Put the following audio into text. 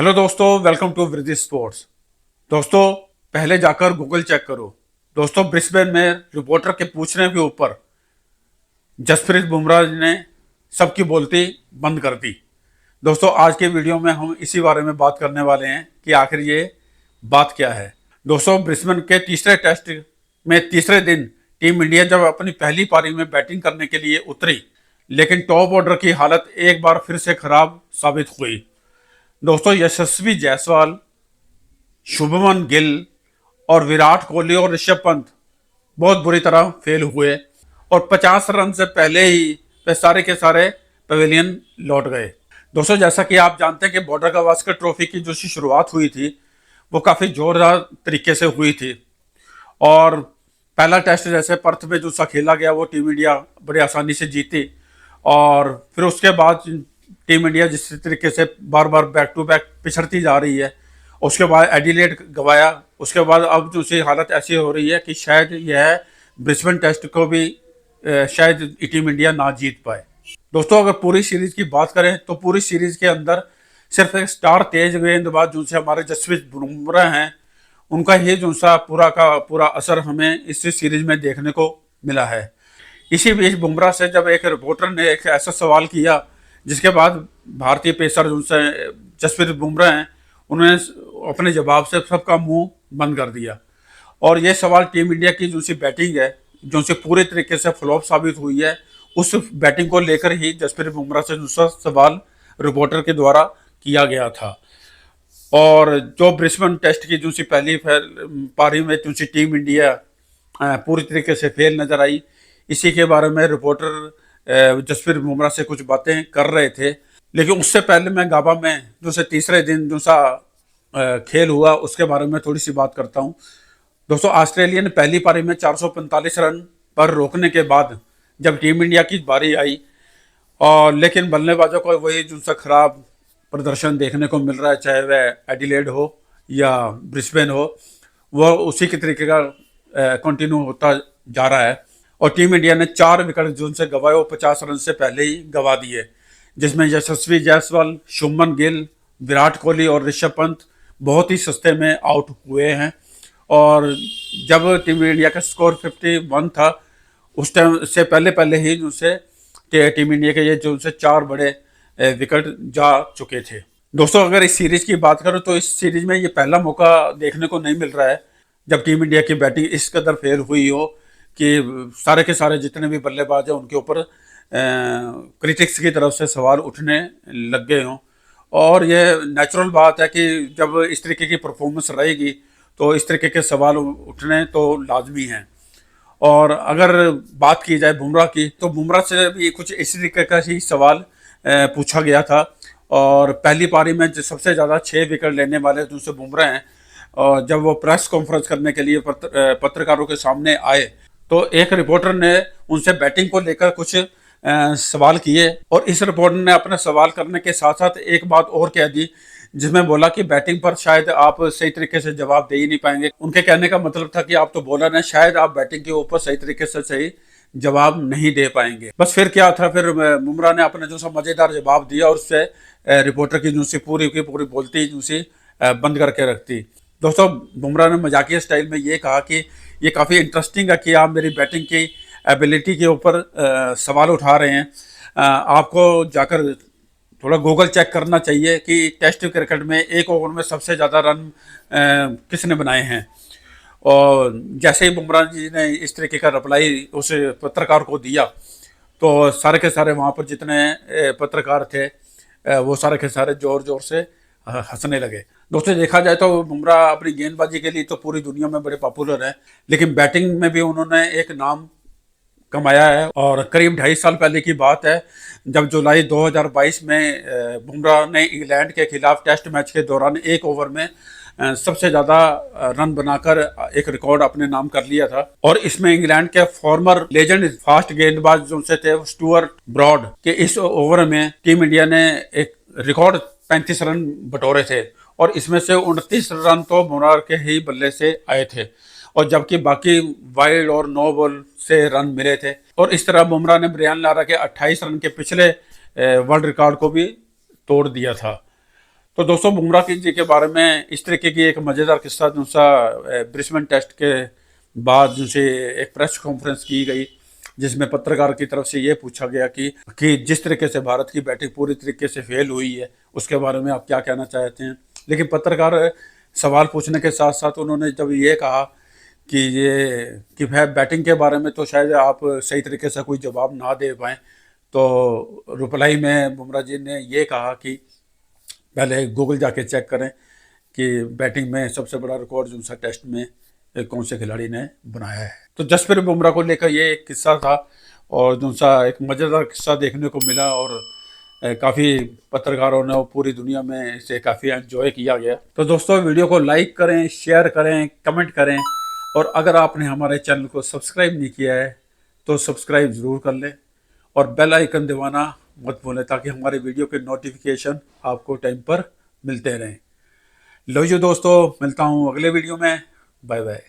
Hello दोस्तों, welcome to वृद्धि sports. दोस्तों, पहले जाकर गूगल चेक करो। दोस्तों, ब्रिस्बेन में रिपोर्टर के पूछने के ऊपर जसप्रीत बुमराह ने सबकी बोलती बंद कर दी। दोस्तों, आज के वीडियो में हम इसी बारे में बात करने वाले हैं कि आखिर ये बात क्या है। दोस्तों, ब्रिस्बेन के तीसरे टेस्ट में तीसरे दिन टीम इंडिया जब अपनी पहली पारी में बैटिंग करने के लिए उतरी, लेकिन टॉप ऑर्डर की हालत एक बार फिर से खराब साबित हुई। दोस्तों, यशस्वी जायसवाल, शुभमन गिल और विराट कोहली और ऋषभ पंत बहुत बुरी तरह फेल हुए और 50 रन से पहले ही वे सारे के सारे पवेलियन लौट गए। दोस्तों, जैसा कि आप जानते हैं कि बॉर्डर गावस्कर ट्रॉफी की जो शुरुआत हुई थी वो काफ़ी जोरदार तरीके से हुई थी और पहला टेस्ट जैसे पर्थ में जो सा खेला गया वो टीम इंडिया बड़ी आसानी से जीती और फिर उसके बाद टीम इंडिया जिस तरीके से बार बार बैक टू बैक पिछड़ती जा रही है, उसके बाद एडिलेड गवाया। उसके बाद अब जो सी हालत ऐसी हो रही है कि शायद यह ब्रिस्बेन टेस्ट को भी शायद टीम इंडिया ना जीत पाए। दोस्तों, अगर पूरी सीरीज की बात करें तो पूरी सीरीज के अंदर सिर्फ एक स्टार तेज गेंदबाज जो से हमारे जसप्रीत बुमराह हैं, उनका ही जो सा पूरा का पूरा असर हमें इस सीरीज में देखने को मिला है। इसी बीच बुमराह से जब एक रिपोर्टर ने एक ऐसा सवाल किया जिसके बाद भारतीय पेसर जो से जसप्रीत बुमराह हैं, उन्होंने अपने जवाब से सबका मुंह बंद कर दिया और ये सवाल टीम इंडिया की जो सी बैटिंग है, जो सी पूरे तरीके से फ्लॉप साबित हुई है, उस बैटिंग को लेकर ही जसप्रीत बुमराह से दूसरा सवाल रिपोर्टर के द्वारा किया गया था। और जो ब्रिस्बेन टेस्ट की जो सी पहली पारी में जो सी टीम इंडिया पूरी तरीके से फेल नजर आई, इसी के बारे में रिपोर्टर जसप्रीत बुमराह से कुछ बातें कर रहे थे। लेकिन उससे पहले मैं गाबा में जो से तीसरे दिन जो सा खेल हुआ उसके बारे में थोड़ी सी बात करता हूँ। दोस्तों, ऑस्ट्रेलिया ने पहली पारी में 445 रन पर रोकने के बाद जब टीम इंडिया की बारी आई और लेकिन बल्लेबाजों को वही जो सा खराब प्रदर्शन देखने को मिल रहा है, चाहे वह एडिलेड हो या ब्रिस्बेन हो, वह उसी के तरीके का कंटिन्यू होता जा रहा है और टीम इंडिया ने 4 विकेट जो से गंवाए वो 50 रन से पहले ही गंवा दिए, जिसमें यशस्वी जायसवाल, शुभमन गिल, विराट कोहली और ऋषभ पंत बहुत ही सस्ते में आउट हुए हैं। और जब टीम इंडिया का स्कोर 51 था, उस टाइम से पहले पहले ही उनसे टीम इंडिया के ये जो उनसे 4 बड़े विकेट जा चुके थे। दोस्तों, अगर इस सीरीज की बात करो तो इस सीरीज में ये पहला मौका देखने को नहीं मिल रहा है जब टीम इंडिया की बैटिंग इस कदर फेल हुई हो कि सारे के सारे जितने भी बल्लेबाज हैं उनके ऊपर क्रिटिक्स की तरफ से सवाल उठने लग गए हों। और ये नेचुरल बात है कि जब इस तरीके की परफॉर्मेंस रहेगी तो इस तरीके के सवाल उठने तो लाजमी हैं। और अगर बात की जाए बुमराह की तो बुमराह से भी कुछ इसी तरीके का ही सवाल पूछा गया था और पहली पारी में सबसे ज़्यादा 6 विकेट लेने वाले दूसरे बुमराह हैं। और जब वो प्रेस कॉन्फ्रेंस करने के लिए पत्रकारों के सामने आए तो एक रिपोर्टर ने उनसे बैटिंग को लेकर कुछ सवाल किए और इस रिपोर्टर ने अपने सवाल करने के साथ साथ एक बात और कह दी, जिसमें बोला कि बैटिंग पर शायद आप सही तरीके से जवाब दे ही नहीं पाएंगे। उनके कहने का मतलब था कि आप तो बॉलर हैं, शायद आप बैटिंग के ऊपर सही तरीके से सही जवाब नहीं दे पाएंगे। बस फिर क्या था, फिर बुमराह ने अपने जो सा मजेदार जवाब दिया और उससे रिपोर्टर की जो सी पूरी की पूरी बोलती जो सी बंद करके रखती। दोस्तों, बुमराह ने मजाकिया स्टाइल में ये कहा कि ये काफ़ी इंटरेस्टिंग है कि आप मेरी बैटिंग की एबिलिटी के ऊपर सवाल उठा रहे हैं। आपको जाकर थोड़ा गूगल चेक करना चाहिए कि टेस्ट क्रिकेट में एक ओवर में सबसे ज़्यादा रन किसने बनाए हैं। और जैसे ही बुमराह जी ने इस तरीके का रिप्लाई उस पत्रकार को दिया तो सारे के सारे वहाँ पर जितने पत्रकार थे वो सारे के सारे ज़ोर ज़ोर से हंसने लगे। दोस्तों, देखा जाए तो बुमराह अपनी गेंदबाजी के लिए तो पूरी दुनिया में बड़े पॉपुलर हैं, लेकिन बैटिंग में भी उन्होंने एक नाम कमाया है। और करीब 2.5 साल पहले की बात है जब जुलाई 2022 में बुमराह ने इंग्लैंड के खिलाफ टेस्ट मैच के दौरान एक ओवर में सबसे ज़्यादा रन बनाकर एक रिकॉर्ड अपने नाम कर लिया था। और इसमें इंग्लैंड के फॉर्मर लेजेंड फास्ट गेंदबाज जो से थे स्टुअर्ट ब्रॉड के इस ओवर में टीम इंडिया ने एक रिकॉर्ड 35 रन बटोरे थे और इसमें से 29 रन तो बुमराह के ही बल्ले से आए थे और जबकि बाकी वाइड और नो बॉल से रन मिले थे। और इस तरह बुमराह ने ब्रियान लारा के 28 रन के पिछले वर्ल्ड रिकॉर्ड को भी तोड़ दिया था। तो दोस्तों बुमराह की जी के बारे में इस तरीके की एक मज़ेदार किस्सा जो सा ब्रिस्बेन टेस्ट के बाद जो से एक प्रेस कॉन्फ्रेंस की गई, जिसमें पत्रकार की तरफ से ये पूछा गया कि जिस तरीके से भारत की बैटिंग पूरी तरीके से फेल हुई है उसके बारे में आप क्या कहना चाहते हैं। लेकिन पत्रकार सवाल पूछने के साथ साथ उन्होंने जब ये कहा कि भाई बैटिंग के बारे में तो शायद आप सही तरीके से कोई जवाब ना दे पाएँ, तो रिप्लाई में बुमराह जी ने ये कहा कि पहले गूगल जाके चेक करें कि बैटिंग में सबसे बड़ा रिकॉर्ड जो सा टेस्ट में कौन से खिलाड़ी ने बनाया है। तो जसप्रीत बुमराह को लेकर ये एक किस्सा था और जो सा एक मज़ेदार किस्सा देखने को मिला और काफ़ी पत्रकारों ने और पूरी दुनिया में इसे काफ़ी एंजॉय किया गया। तो दोस्तों वीडियो को लाइक करें, शेयर करें, कमेंट करें और अगर आपने हमारे चैनल को सब्सक्राइब नहीं किया है तो सब्सक्राइब ज़रूर कर लें और बेल आइकन दबाना मत भूलें ताकि हमारे वीडियो के नोटिफिकेशन आपको टाइम पर मिलते रहें। लो जी दोस्तों, मिलता हूँ अगले वीडियो में। Bye bye.